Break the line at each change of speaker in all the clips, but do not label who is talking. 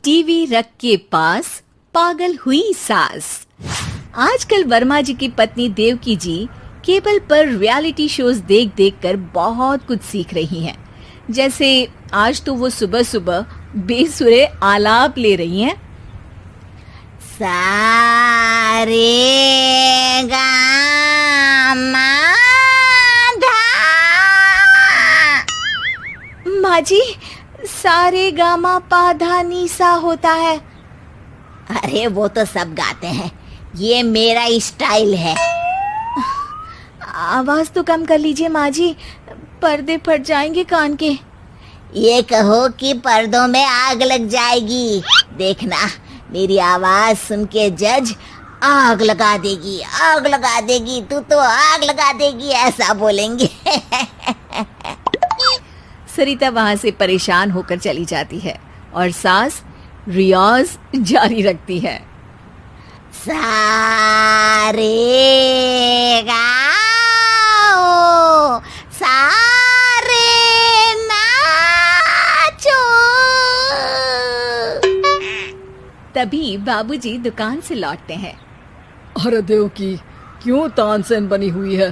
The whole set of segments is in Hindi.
टीवी रख के पास पागल हुई सास। आजकल वर्मा जी की पत्नी देवकी जी केबल पर रियलिटी शोज देख देख कर बहुत कुछ सीख रही हैं। जैसे आज तो वो सुबह सुबह बेसुरे आलाप ले रही हैं।
सारे गामा
माँ जी, सारे गामा पाधा नीसा होता है।
अरे वो तो सब गाते हैं, ये मेरा स्टाइल है।
आवाज तो कम कर लीजिए माँ जी, पर्दे फट जाएंगे कान के।
ये कहो कि पर्दों में आग लग जाएगी। देखना, मेरी आवाज सुन के जज आग लगा देगी, आग लगा देगी, तू तो आग लगा देगी, ऐसा बोलेंगे।
सरिता वहां से परेशान होकर चली जाती है और सास रियाज जारी रखती है।
सारे गाओ, सारे नाचो।
तभी बाबूजी दुकान से लौटते हैं।
अरे देवकी, क्यों तानसेन बनी हुई है?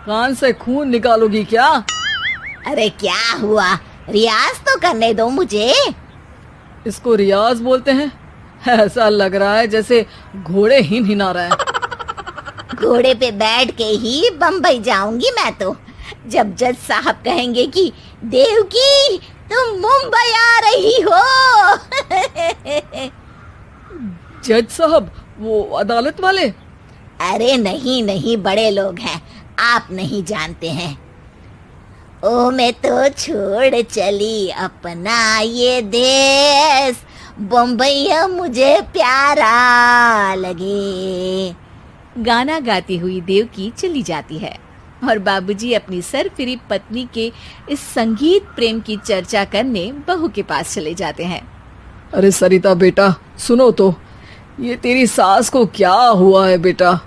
कान से खून निकालोगी क्या?
अरे क्या हुआ, रियाज तो करने दो मुझे।
इसको रियाज बोलते हैं? ऐसा लग रहा है जैसे घोड़े हिना रहा है।
घोड़े पे बैठ के ही बम्बई जाऊंगी मैं तो, जब जज साहब कहेंगे कि देवकी तुम मुंबई आ रही हो।
जज साहब, वो अदालत वाले?
अरे नहीं नहीं, बड़े लोग हैं, आप नहीं जानते हैं। ओ मैं तो छोड़ चली अपना ये देश, बम्बई मुझे प्यारा लगे।
गाना गाती हुई देवकी चली जाती है और बाबूजी अपनी सरफिरी पत्नी के इस संगीत प्रेम की चर्चा करने बहू के पास चले जाते हैं।
अरे सरिता बेटा, सुनो तो, ये तेरी सास को क्या हुआ है बेटा?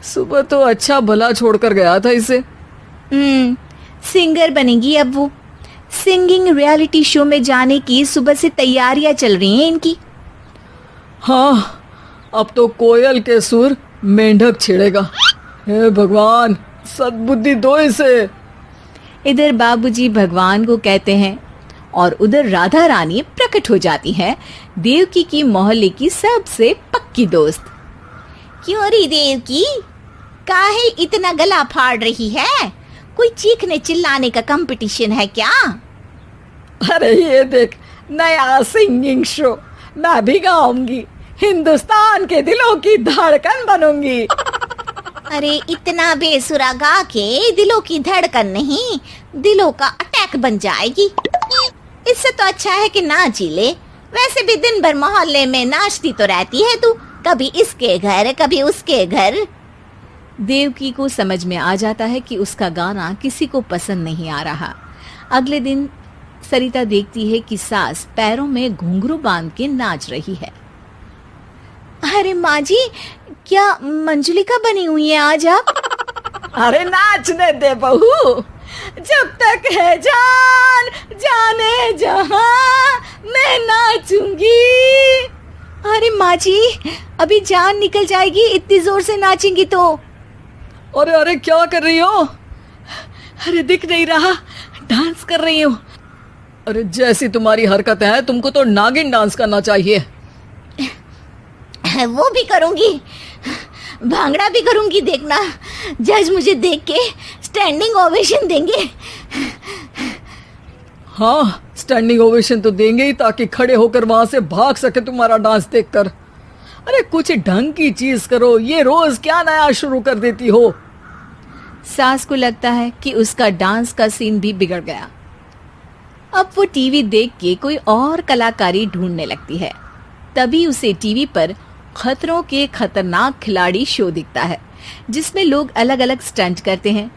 सुबह तो अच्छा भला छोड़कर गया था इसे।
सिंगर बनेगी अब वो। सिंगिंग रियलिटी शो में जाने की सुबह से तैयारियां चल रही हैं इनकी।
हाँ, अब तो कोयल के सुर मेंढक छेड़ेगा। हे भगवान, सद्बुद्धि दो इसे।
इधर बाबूजी भगवान को कहते हैं और उधर राधा रानी प्रकट हो जाती है, देवकी की मोहल्ले की सबसे पक्की दोस्त।
क्यों री देवकी, काहे इतना गला फाड़ रही है? कोई चीखने चिल्लाने का कंपटीशन है क्या?
अरे ये देख, नया सिंगिंग शो, मैं भी गाऊंगी, हिंदुस्तान के दिलों की धड़कन बनूंगी।
अरे इतना बेसुरा गा के दिलों की धड़कन नहीं, दिलों का अटैक बन जाएगी। इससे तो अच्छा है कि नाच ही ले। वैसे भी दिन भर मोहल्ले में नाचती तो रहती है तू, कभी इसके घर कभी उसके घर।
देवकी को समझ में आ जाता है कि उसका गाना किसी को पसंद नहीं आ रहा। अगले दिन सरिता देखती है कि सास पैरों में घुंघरू बांध के नाच रही है। अरे माँ जी, क्या मंजुलिका बनी हुई है आज आप?
अरे नाचने दे बहू, जब तक है जान जाने जहां मैं नाचूंगी।
अरे माँ जी, अभी जान निकल जाएगी इतनी जोर से नाचेंगी तो।
अरे अरे, क्या कर रही हो? अरे दिख नहीं रहा, डांस कर रही हूँ। अरे जैसी तुम्हारी हरकतें हैं, तुमको तो नागिन डांस करना चाहिए।
वो भी करूंगी, भांगड़ा भी करूंगी। देखना, जज मुझे देख के स्टैंडिंग ओवेशन देंगे।
हाँ, स्टैंडिंग ओवेशन तो देंगे ही, ताकि खड़े होकर वहां से भाग सके तुम्हारा डांस देखकर। अरे कुछ ढंग की चीज करो, ये रोज क्या नया शुरू कर देती हो?
सास को लगता है कि उसका डांस का सीन भी बिगड़ गया। अब वो टीवी देख के कोई और कलाकारी ढूंढने लगती है। तभी उसे टीवी पर खतरों के खतरनाक खिलाड़ी शो दिखता है, जिसमें लोग अलग अलग स्टंट करते हैं।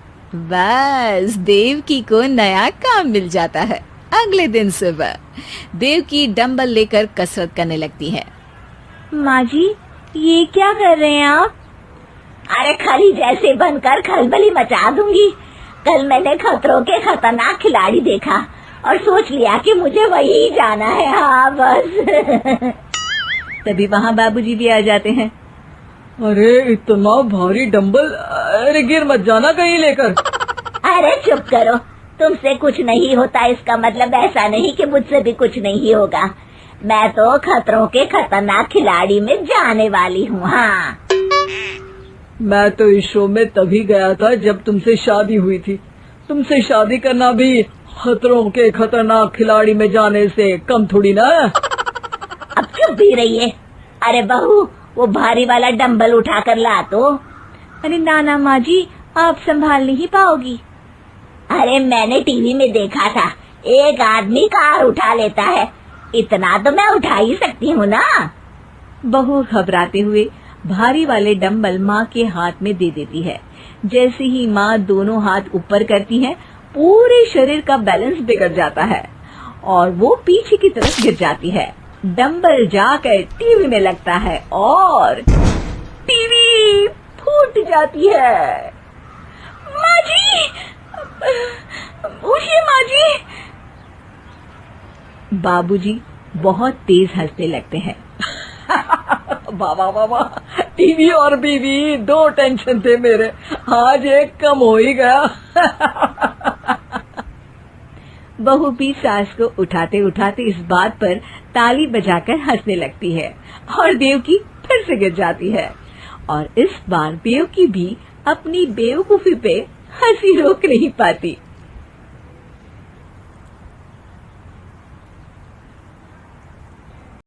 बस देवकी को नया काम मिल जाता है। अगले दिन सुबह देवकी डंबल लेकर कसरत करने लगती है।
माँ जी, ये क्या कर रहे हैं आप?
अरे खली जैसे बनकर खलबली मचा दूंगी। कल मैंने खतरों के खतरनाक खिलाड़ी देखा और सोच लिया कि मुझे वही जाना है। हाँ बस।
तभी वहाँ बाबूजी भी आ जाते हैं।
अरे इतना भारी डंबल, अरे गिर मत जाना कहीं लेकर।
अरे चुप करो, तुमसे कुछ नहीं होता इसका मतलब ऐसा नहीं कि मुझसे भी कुछ नहीं होगा। मैं तो खतरों के खतरनाक खिलाड़ी में जाने वाली हूँ। हाँ,
मैं तो इस शो में तभी गया था जब तुमसे शादी हुई थी। तुमसे शादी करना भी खतरों के खतरनाक खिलाड़ी में जाने से कम थोड़ी ना।
अब चुप भी रहिए। अरे बहू, वो भारी वाला डंबल उठा कर ला तो।
अरे ना माँ जी, आप संभाल नहीं पाओगी।
अरे मैंने टीवी में देखा था, एक आदमी कार उठा लेता है, इतना तो मैं उठा ही सकती हूँ ना।
बहू घबराते हुए भारी वाले डंबल माँ के हाथ में दे देती है। जैसे ही माँ दोनों हाथ ऊपर करती है, पूरे शरीर का बैलेंस बिगड़ जाता है और वो पीछे की तरफ गिर जाती है। डंबल जाकर टीवी में लगता है और टीवी फूट जाती है। माँ जी, उठिए माँ जी। बाबूजी बहुत तेज हंसने लगते हैं।
बाबा बाबा, टीवी और बीवी दो टेंशन थे मेरे, आज एक कम हो ही गया।
बहू भी सास को उठाते उठाते इस बात पर ताली बजाकर हंसने लगती है और देवकी फिर से गिर जाती है। और इस बार देवकी भी अपनी बेवकूफी पे हंसी रोक नहीं पाती।